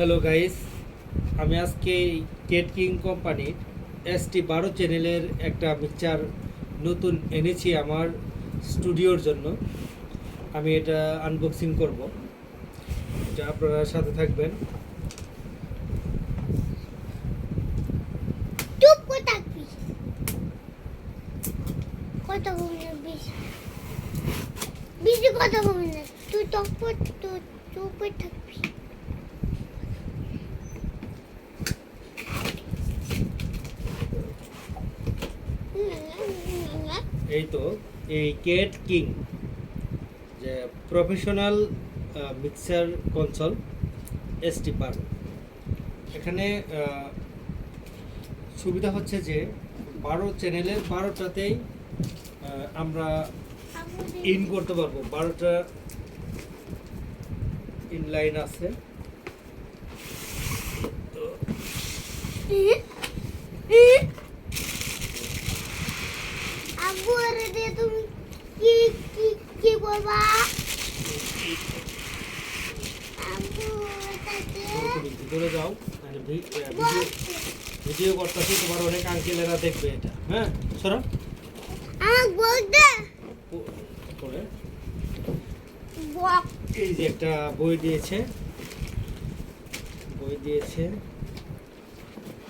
Hello guys, আমি আজকে Kate king কোম্পানির ST12 চ্যানেলের একটা মিক্সচার নতুন এনেছি আমার স্টুডিওর জন্য। আমি এটা আনবক্সিং করব, এটা আপনারা সাথে থাকবেন। চুপ করে থাকবি। কথা বলবি না বেশি। বেশি কথা বলবি না। তুই চুপ করে থাকবি। এই তো এই কেট কিং যে প্রফেশনাল মিক্সার কনসোল ST12। এখানে সুবিধা হচ্ছে যে 12 চ্যানেলের 12টাতেই আমরা ইন করতে পারবো। 12টা ইনলাইন আছে। তো আব্বু আরে দে তুমি কি কি কি বলবা? আব্বু তাতে তুমি ভিতরে যাও, তাহলে ভিডিও করতেছি, তোমার অনেক আঙ্কেলেরা দেখবে এটা। হ্যাঁ, সরো আমাকে বলতে করে। বক এই যে একটা বই দিয়েছে,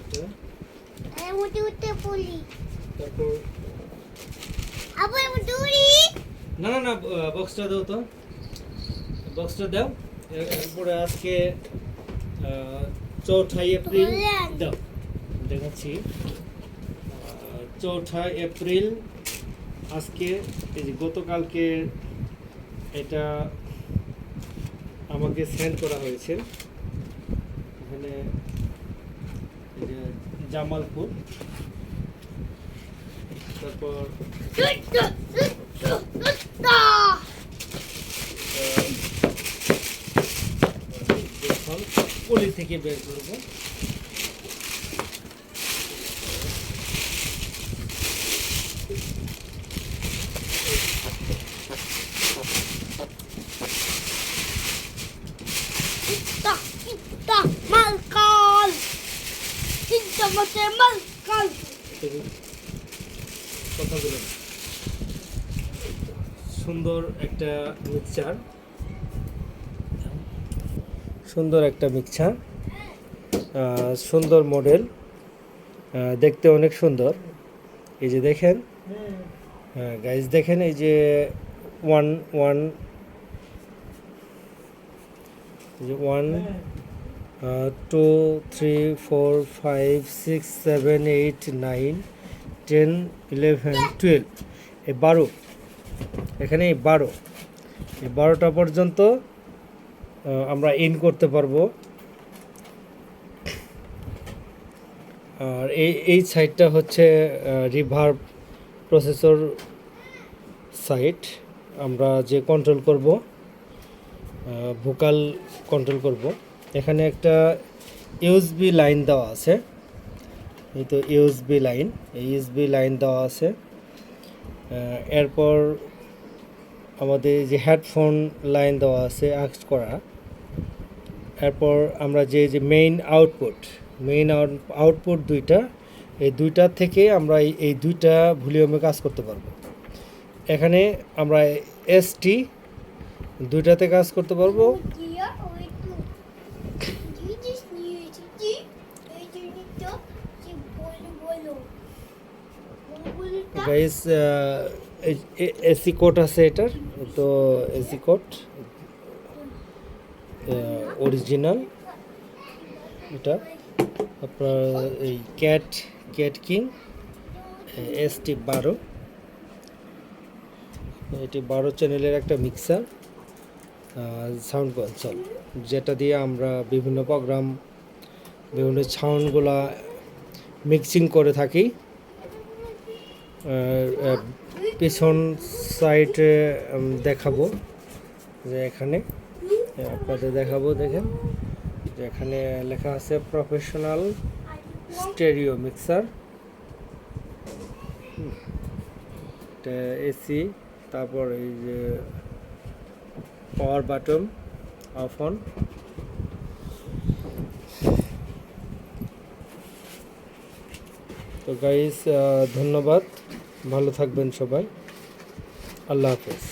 এটা। আরে উঠে উঠে পড়লি। তারপর আব্বু আমি দৌড়ি। না না না, বক্সটা দাও তো, বক্সটা দাও। এরপরে আজকে 4 এপ্রিল দাও, দেখাচ্ছি। 4 এপ্রিল আজকে, এই যে গতকালকে এটা আমাকে সেন্ড করা হয়েছে। এখানে এই যে জামালপুর। তারপর পলি থেকে বের করবো। Malkal. Cinta macam malkal. কথা বলুন। সুন্দর একটা মিক্সচার, সুন্দর মডেল, দেখতে অনেক সুন্দর। এই যে দেখেন, হ্যাঁ গাইজ দেখেন, এই যে 1 2 3 4 5 6 7 8 9 10 11 12, এই 12, এখানে এই 12টা পর্যন্ত আমরা ইন করতে পারবো। আর এই সাইডটা হচ্ছে রিভার্ব প্রসেসর সাইট। আমরা যে কন্ট্রোল করব, ভোকাল কন্ট্রোল করব। এখানে একটা ইউএসবি লাইন দেওয়া আছে, এই তো ইউএসবি লাইন দেওয়া আছে। এরপর আমাদের যে হেডফোন লাইন দেওয়া আছে আক্স করা। এরপর আমরা যে মেইন আউটপুট দুইটা, এই দুইটার থেকে আমরা এই দুইটা ভলিউমে কাজ করতে পারবো। এখানে আমরা ST দুইটাতে কাজ করতে পারবো। গাইস, এসি কোড আছে এটার, তো এসি কোড অরিজিনাল। এটা আপনার এই কেট কিং ST12, এটি 12 চ্যানেলের একটা মিক্সার সাউন্ড কনসোল, যেটা দিয়ে আমরা বিভিন্ন প্রোগ্রাম, বিভিন্ন সাউন্ডগুলা মিক্সিং করে থাকি। পিছন সাইডে দেখাবো, যে এখানে আপনাদের দেখাবো। দেখেন যে এখানে লেখা আছে প্রফেশনাল স্টেরিও মিক্সার, এসি। তারপর এই যে পাওয়ার বাটন, অফ অন, তো গাইস, ধন্যবাদ, ভালো থাকবেন সবাই, আল্লাহ হাফেজ।